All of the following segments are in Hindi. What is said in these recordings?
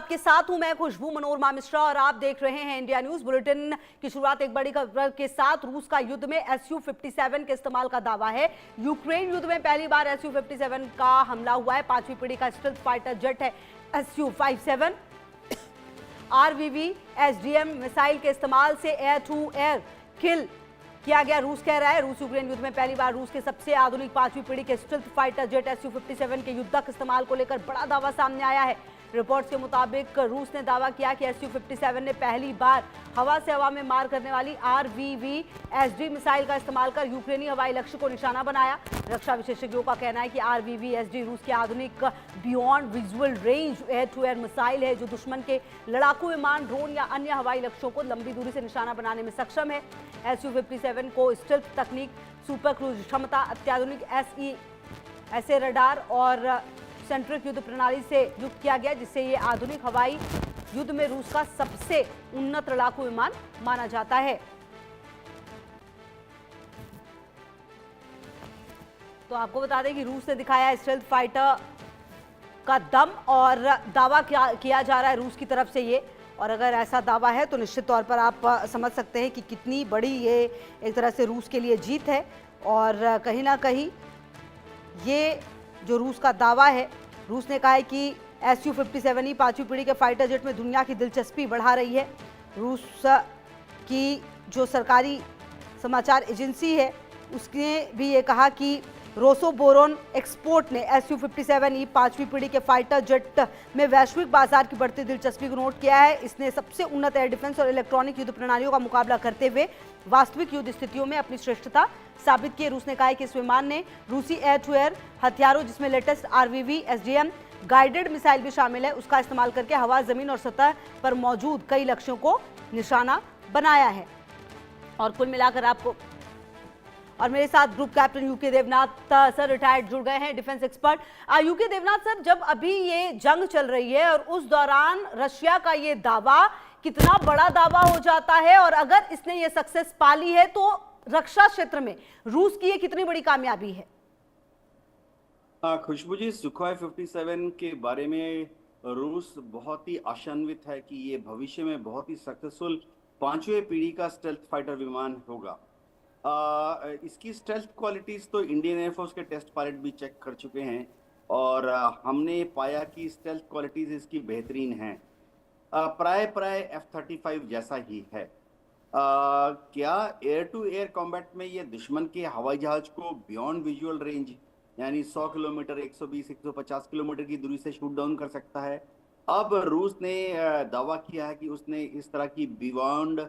आपके साथ हूं मैं खुशबू मनोरमा मिश्रा और आप देख रहे हैं इंडिया न्यूज बुलेटिन की शुरुआत एक बड़ी खबर के साथ। रूस का युद्ध में SU-57 के इस्तेमाल का दावा है। यूक्रेन युद्ध में पहली बार SU-57 का हमला हुआ है। 5वीं पीढ़ी का स्टेल्थ फाइटर जेट है SU-57। RVV SDM मिसाइल के इस्तेमाल से एयर टू एयर किल किया गया, रूस कह रहा है। रूस यूक्रेन युद्ध में पहली बार रूस के सबसे आधुनिक 5वीं पीढ़ी के स्टेल्थ फाइटर जेट SU-57 के युद्धक इस्तेमाल को लेकर बड़ा दावा सामने आया है। रिपोर्ट्स के मुताबिक रूस ने दावा किया कि SU-57 ने पहली बार हवा से हवा में मार करने वाली RVV SD मिसाइल का इस्तेमाल कर यूक्रेनी हवाई लक्ष्य को निशाना बनाया। रक्षा विशेषज्ञों का कहना है कि RVV SD रूस की आधुनिक beyond visual range air to air missile है, जो दुश्मन के लड़ाकू विमान, ड्रोन या अन्य हवाई लक्ष्यों को लंबी दूरी से निशाना बनाने में सक्षम है। SU-57 को स्टेल्थ तकनीक, सुपर क्रूज क्षमता, अत्याधुनिक ऐसे रडार और सेंट्रिक युद्ध प्रणाली से युक्त किया गया, जिससे ये आधुनिक हवाई युद्ध में रूस का सबसे उन्नत लड़ाकू विमान माना जाता है। तो आपको बता दें कि रूस ने दिखाया स्टेल्थ फाइटर का दम और दावा किया जा रहा है रूस की तरफ से ये। और अगर ऐसा दावा है तो निश्चित तौर पर आप समझ सकते हैं कि कितनी बड़ी ये एक तरह से रूस के लिए जीत है। और कहीं ना कहीं ये जो रूस का दावा है, रूस ने कहा है कि SU-57 ही 5वीं पीढ़ी के फाइटर जेट में दुनिया की दिलचस्पी बढ़ा रही है। रूस की जो सरकारी समाचार एजेंसी है उसने भी ये कहा कि रोसोबोरोन एक्सपोर्ट ने SU-57 ही 5वीं पीढ़ी के फाइटर जेट में वैश्विक बाजार की बढ़ती दिलचस्पी को नोट किया है। इसने सबसे उन्नत एयर डिफेंस और इलेक्ट्रॉनिक युद्ध प्रणालियों का मुकाबला करते हुए वास्तविक युद्ध स्थितियों में अपनी श्रेष्ठता साबित की। रूस ने कहा है कि इस विमान ने रूसी एयर टू एयर हथियारों, जिसमें latest RVV SDM guided missile भी शामिल है, उसका इस्तेमाल करके हवा, जमीन और सतह पर मौजूद कई लक्ष्यों को निशाना बनाया है। और कुल मिलाकर आपको और मेरे साथ group captain U K Devnath sir retired जुड़ गए हैं, defence expert. U K Devnath sir, जब अभी ये जंग चल रही है और उस दौरान रशिया का ये दावा कितना बड़ा दावा हो जाता है, और अगर इसने ये सक्सेस पा ली है तो रक्षा क्षेत्र में रूस की ये कितनी बड़ी कामयाबी है? खुशबू जी, सुखोई 57 के बारे में रूस बहुत ही आशान्वित है कि ये भविष्य में बहुत ही सक्सेसफुल 5वीं पीढ़ी का स्टेल्थ फाइटर विमान होगा। इसकी स्टेल्थ क्वालिटीज तो इंडियन एयरफोर्स के टेस्ट पायलट भी चेक कर चुके हैं और हमने पाया कि स्टेल्थ क्वालिटीज इसकी बेहतरीन हैं। प्राय F-35 जैसा ही है। क्या एयर टू एयर कॉम्बैट में ये दुश्मन के हवाई जहाज को बियॉन्ड विजुअल रेंज यानी 100 किलोमीटर, 120, 150 किलोमीटर की दूरी से शूट डाउन कर सकता है? अब रूस ने दावा किया है कि उसने इस तरह की बियॉन्ड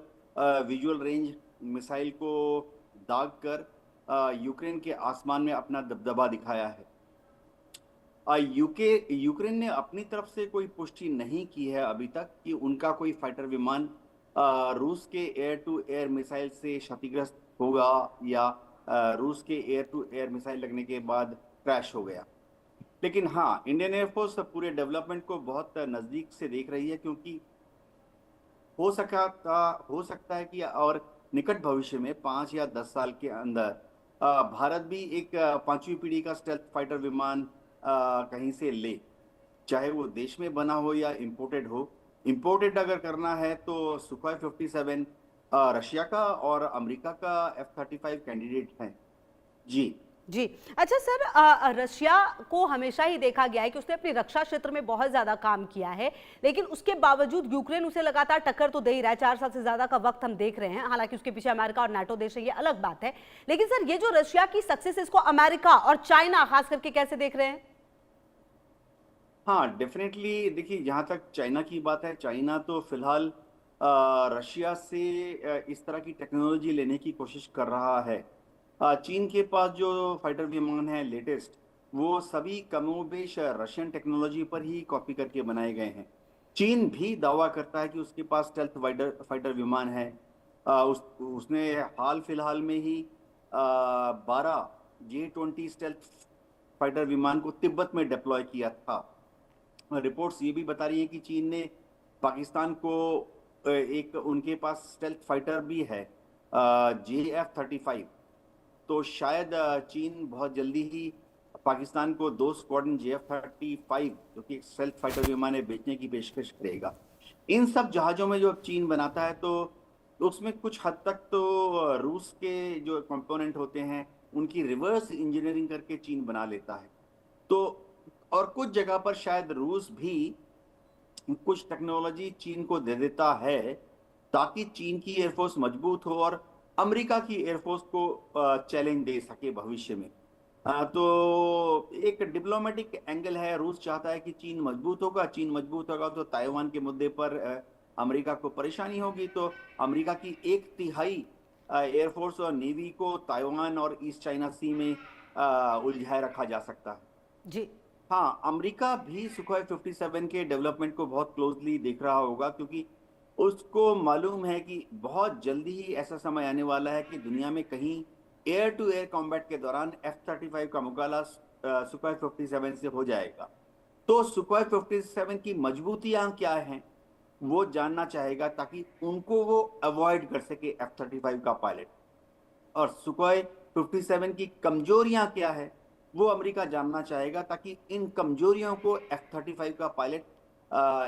विजुअल रेंज मिसाइल को दाग कर यूक्रेन के आसमान में अपना दबदबा दिखाया है। यूक्रेन ने अपनी तरफ से कोई पुष्टि नहीं की है अभी तक कि उनका कोई फाइटर विमान रूस के एयर टू एयर मिसाइल से क्षतिग्रस्त होगा या रूस के एयर टू एयर मिसाइल लगने के बाद क्रैश हो गया। लेकिन हाँ, इंडियन एयरफोर्स पूरे डेवलपमेंट को बहुत नजदीक से देख रही है, क्योंकि हो सकता है कि और निकट भविष्य में 5 या 10 साल के अंदर भारत भी एक 5वीं पीढ़ी का स्टेल्थ फाइटर विमान कहीं से ले, चाहे वो देश में बना हो या इंपोर्टेड हो। इंपोर्टेड अगर करना है तो सुखोई 57 रशिया का और अमेरिका का F-35 कैंडिडेट हैं। जी जी, अच्छा सर, रशिया को हमेशा ही देखा गया है कि उसने अपनी रक्षा क्षेत्र में बहुत ज्यादा काम किया है, लेकिन उसके बावजूद यूक्रेन उसे लगातार टक्कर तो दे ही रहा है। 4 साल से ज्यादा का वक्त हम देख रहे हैं। हालांकि उसके पीछे अमेरिका और नाटो देश है, ये अलग बात है। लेकिन सर, ये जो रशिया की सक्सेस, इसको अमेरिका और चाइना खास करके कैसे देख रहे हैं? हाँ, डेफिनेटली। देखिए, जहाँ तक चाइना की बात है, चाइना तो फिलहाल रशिया से इस तरह की टेक्नोलॉजी लेने की कोशिश कर रहा है। चीन के पास जो फाइटर विमान है लेटेस्ट, वो सभी कमोबेश रशियन टेक्नोलॉजी पर ही कॉपी करके बनाए गए हैं। चीन भी दावा करता है कि उसके पास स्टेल्थ फाइटर विमान है। उसने हाल फिलहाल में ही 12 J-20 स्टेल्थ फाइटर विमान को तिब्बत में डिप्लॉय किया था। रिपोर्ट्स ये भी बता रही हैं कि चीन ने पाकिस्तान को एक उनके पास स्टेल्थ फाइटर भी है JF-35, तो शायद चीन बहुत जल्दी ही पाकिस्तान को 2 स्क्वाड्रन JF-35 जो कि एक स्टेल्थ फाइटर विमान है बेचने की पेशकश करेगा। इन सब जहाजों में जो चीन बनाता है तो उसमें कुछ हद तक तो रूस के जो कंपोनेंट होते हैं उनकी रिवर्स इंजीनियरिंग करके चीन बना लेता है। तो और कुछ जगह पर शायद रूस भी कुछ टेक्नोलॉजी चीन को दे देता है ताकि चीन की एयरफोर्स मजबूत हो और अमेरिका की एयरफोर्स को चैलेंज दे सके भविष्य में। तो एक डिप्लोमेटिक एंगल है, रूस चाहता है कि चीन मजबूत होगा, चीन मजबूत होगा तो ताइवान के मुद्दे पर अमेरिका को परेशानी होगी, तो अमेरिका की 1/3 एयरफोर्स और नेवी को ताइवान और ईस्ट चाइना सी में उलझाए रखा जा सकता है। जी। हाँ, अमेरिका भी सुखोई 57 के डेवलपमेंट को बहुत क्लोजली देख रहा होगा क्योंकि उसको मालूम है कि बहुत जल्दी ही ऐसा समय आने वाला है कि दुनिया में कहीं एयर टू एयर कॉम्बैट के दौरान F-35 का मुकाबला सुखोई 57 से हो जाएगा। तो सुखोई 57 की मजबूतियां क्या हैं वो जानना चाहेगा ताकि उनको वो अवॉइड कर सके F-35 का पायलट। और सुखोई 57 की कमजोरियां क्या है वो अमेरिका जानना चाहेगा ताकि इन कमजोरियों को F-35 का पायलट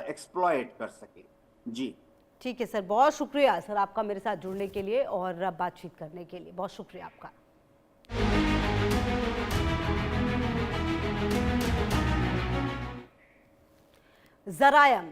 एक्सप्लॉयट कर सके। जी ठीक है सर, बहुत शुक्रिया सर आपका मेरे साथ जुड़ने के लिए और बातचीत करने के लिए, बहुत शुक्रिया आपका। जरायम